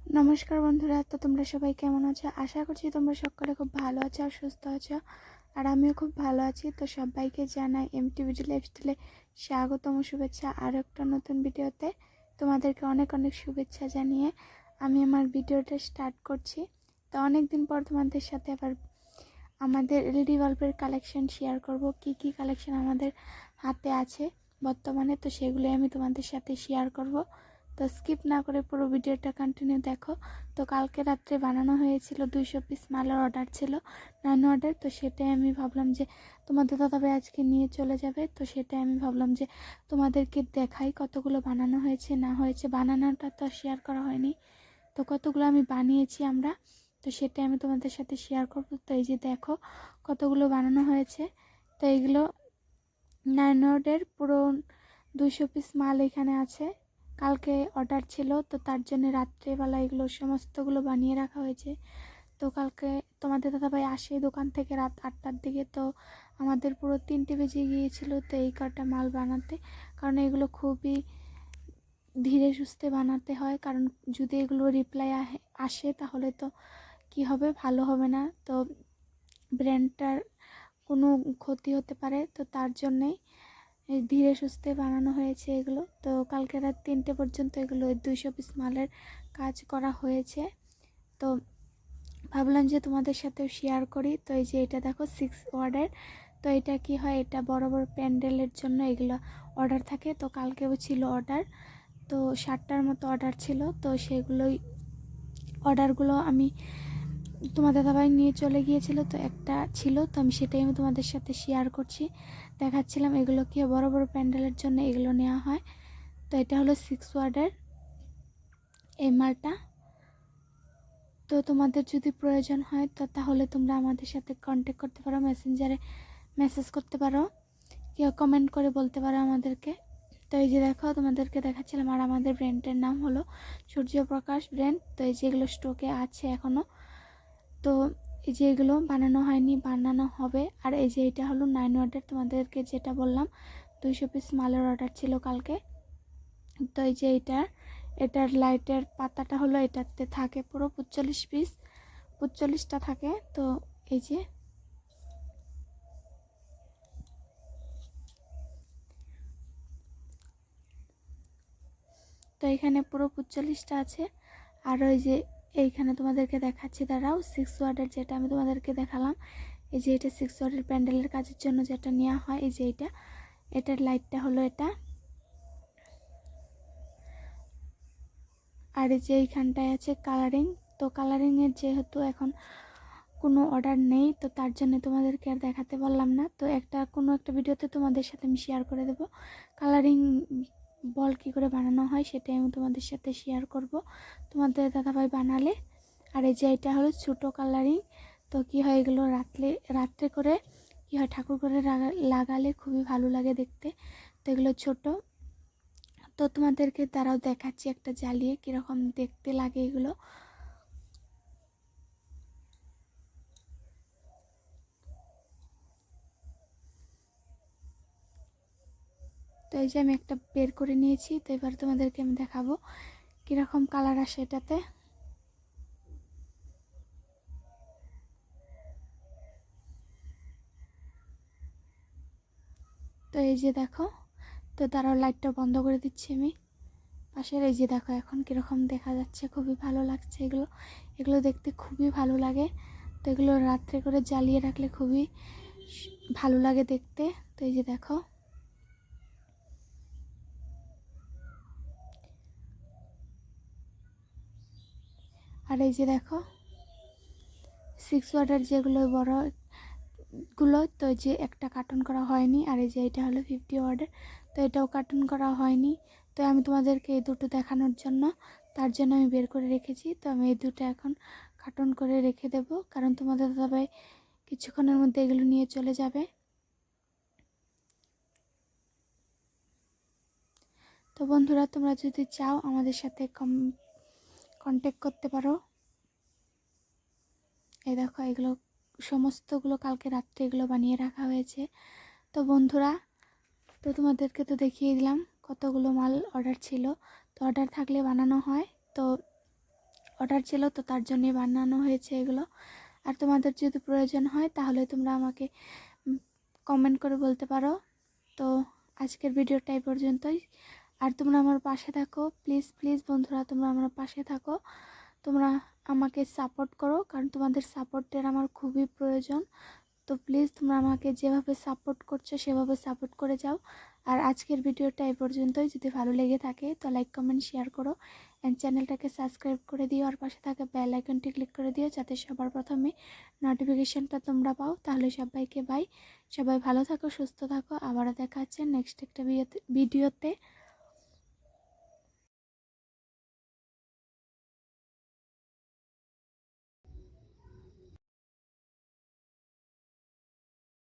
নমস্কার বন্ধুরা, তো তোমরা সবাই কেমন আছো? আশা করছি তোমরা সকলে খুব ভালো আছো আর সুস্থ আছো। আর আমিও খুব ভালো আছি। তো সবাইকে জানাই এমটি ভিডিও লাইফস্টাইলে স্বাগতম, শুভেচ্ছা আর একটা নতুন ভিডিওতে। তোমাদেরকে অনেক অনেক শুভেচ্ছা জানিয়ে আমি আমার ভিডিওটা স্টার্ট করছি। তো অনেক দিন পর তোমাদের সাথে আবার আমাদের এলইডি বাল্বের কালেকশন শেয়ার করব। কি কি কালেকশন আমাদের হাতে আছে বর্তমানে, তো সেগুলো আমি তোমাদের সাথে শেয়ার করব। তো স্কিপ না করে পুরো ভিডিওটা কন্টিনিউ দেখো। তো কালকে রাত্রে বানানো হয়েছিল 200 পিস মালের অর্ডার ছিল, 9 অর্ডার। তো সেটাই আমি ভাবলাম যে তোমাদের দাদাভাই আজকে নিয়ে চলে যাবে, তো সেটাই আমি ভাবলাম যে তোমাদেরকে দেখাই কতগুলো বানানো হয়েছে না হয়েছে। বানানোটা তো শেয়ার করা হয়নি, তো কতগুলো আমি বানিয়েছি আমরা, তো সেটাই আমি তোমাদের সাথে শেয়ার করব। তো এই যে দেখো কতগুলো বানানো হয়েছে। তো এইগুলো 9 অর্ডার পুরো 200 পিস মাল এখানে আছে। কালকে অর্ডার ছিল, তো তার জন্য রাত্রেবেলা এগুলো সমস্তগুলো বানিয়ে রাখা হয়েছে। তো কালকে তোমাদের দাদাভাই আসে দোকান থেকে রাত 8টার দিকে, তো আমাদের পুরো 3টে বেজে গিয়েছিল তো এই কটা মাল বানাতে। কারণ এগুলো খুবই ধীরে সুস্থে বানাতে হয়, কারণ যদি এগুলো রিপ্লাই আসে তাহলে তো কি হবে, ভালো হবে না, তো ব্র্যান্ডটার কোনো ক্ষতি হতে পারে। তো তার জন্যেই ধীরে সুস্থে বানানো হয়েছে এগুলো। তো কালকে রাত 3টে পর্যন্ত এগুলো 200 পিস মালের কাজ করা হয়েছে। তো ভাবলাম যে তোমাদের সাথেও শেয়ার করি। তো এই যে এটা দেখো 6 ওয়ার্ডের। তো এটা কি হয়, এটা বড় বড় প্যান্ডেলের জন্য এগুলো অর্ডার থাকে। তো কালকেও ছিল অর্ডার, তো 60টার মতো অর্ডার ছিল। তো সেগুলোই অর্ডারগুলো আমি তোমাদের দাদাভাই নিয়ে চলে গিয়েছিল, তো একটা ছিল, তো আমি সেটাই আমি তোমাদের সাথে শেয়ার করছি, দেখাচ্ছিলাম। এগুলো কি বড় বড় প্যান্ডেলের জন্য এগুলো নেওয়া হয়। তো এটা হলো 6 ওয়ার্ডের এই মালটা। তো তোমাদের যদি প্রয়োজন হয় তো তাহলে তোমরা আমাদের সাথে কন্ট্যাক্ট করতে পারো, মেসেঞ্জারে মেসেজ করতে পারো, কেউ কমেন্ট করে বলতে পারো আমাদেরকে। তো এই যে দেখো তোমাদেরকে দেখাচ্ছিলাম, আর আমাদের ব্র্যান্ডের নাম হলো সূর্যপ্রকাশ ব্র্যান্ড। তো এই যেগুলো স্টকে আছে এখনও, তো এই যে এগুলো বানানো হয়নি, বানানো হবে। আর এই যে এটা হলো 9 অর্ডার, তোমাদেরকে যেটা বললাম 200 পিস মালের অর্ডার ছিল কালকে। তো এই যে এটার লাইটের পাতাটা হলো, এটাতে থাকে পুরো 45 পিস, 45টা থাকে। তো এই যে তো এখানে পুরো 45টা আছে। আর ওই যে এইখানে তোমাদেরকে দেখাচ্ছি, দাঁড়াও, 6 ওয়ার্ডের যেটা আমি তোমাদেরকে দেখালাম, এই যে এটা 6 ওয়ার্ডের প্যান্ডেলের কাজের জন্য যেটা নেওয়া হয়। এই যে এটার লাইটটা হলো এটা। আর এই যে এইখানটায় আছে কালারিং। তো কালারিংয়ের যেহেতু এখন কোনো অর্ডার নেই, তো তার জন্য তোমাদেরকে আর দেখাতে পারলাম না। তো কোনো একটা ভিডিওতে তোমাদের সাথে আমি শেয়ার করে দেবো কালারিং বল কী করে বানানো হয়, সেটাই আমি তোমাদের সাথে শেয়ার করব তোমাদের দাদাভাই বানালে। আর এই যে এটা হলো ছোটো কালারিং। তো কী হয়, এগুলো রাত্রে করে কী হয়, ঠাকুর করে লাগালে খুবই ভালো লাগে দেখতে। তো এগুলো ছোটো। তো তোমাদেরকে তারাও দেখাচ্ছি একটা জ্বালিয়ে কীরকম দেখতে লাগে এগুলো। তো এই যে আমি একটা বের করে নিয়েছি, তো এবার তোমাদেরকে আমি দেখাবো কীরকম কালার আসে এটাতে। তো এই যে দেখো, তো তারাও লাইটটা বন্ধ করে দিচ্ছি আমি পাশের। এই যে দেখো এখন কীরকম দেখা যাচ্ছে, খুবই ভালো লাগছে এগুলো। এগুলো দেখতে খুবই ভালো লাগে। তো এগুলো রাত্রে করে জ্বালিয়ে রাখলে খুবই ভালো লাগে দেখতে। তো এই যে দেখো, আর এই যে দেখো 6 ওয়াটের যেগুলো বড়গুলো, তো যে একটা কার্টন করা হয়নি। আর এই যে এটা হলো 50 ওয়াটের, তো এটাও কার্টন করা হয়নি। তো আমি তোমাদেরকে এই দুটো দেখানোর জন্য, তার জন্য আমি বের করে রেখেছি। তো আমি এই দুটো এখন কার্টন করে রেখে দেব, কারণ তোমাদের দাদাভাই কিছুক্ষণের মধ্যে এগুলো নিয়ে চলে যাবে। তো বন্ধুরা, তোমরা যদি চাও আমাদের সাথে কন্ট্যাক্ট করতে পারো। এই দেখো এগুলো সমস্তগুলো কালকে রাত্রে এগুলো বানিয়ে রাখা হয়েছে। তো বন্ধুরা, তো তোমাদেরকে তো দেখিয়ে দিলাম কতগুলো মাল অর্ডার ছিল। তো অর্ডার থাকলে বানানো হয়। তো অর্ডার ছিল, তো তার জন্যই বানানো হয়েছে এগুলো। আর তোমাদের যদি প্রয়োজন হয় তাহলে তোমরা আমাকে কমেন্ট করে বলতে পারো। তো আজকের ভিডিওটা এই পর্যন্তই। আর তোমরা আমার পাশে থাকো, প্লিজ প্লিজ বন্ধুরা, তোমরা আমার পাশে থাকো, তোমরা আমাকে সাপোর্ট করো, কারণ তোমাদের সাপোর্টের আমার খুবই প্রয়োজন। তো প্লিজ তোমরা আমাকে যেভাবে সাপোর্ট করছো সেভাবে সাপোর্ট করে যাও। আর আজকের ভিডিওটা এই পর্যন্তই। যদি ভালো লেগে থাকে তো লাইক কমেন্ট শেয়ার করো, অ্যান্ড চ্যানেলটাকে সাবস্ক্রাইব করে দিও, আর পাশে থাকা বেল আইকনটি ক্লিক করে দিও যাতে সবার প্রথমে নোটিফিকেশনটা তোমরা পাও। তাহলে সবাইকে বাই, সবাই ভালো থাকো, সুস্থ থাকো। আবারও দেখা হচ্ছে নেক্সট একটা ভিডিওতে।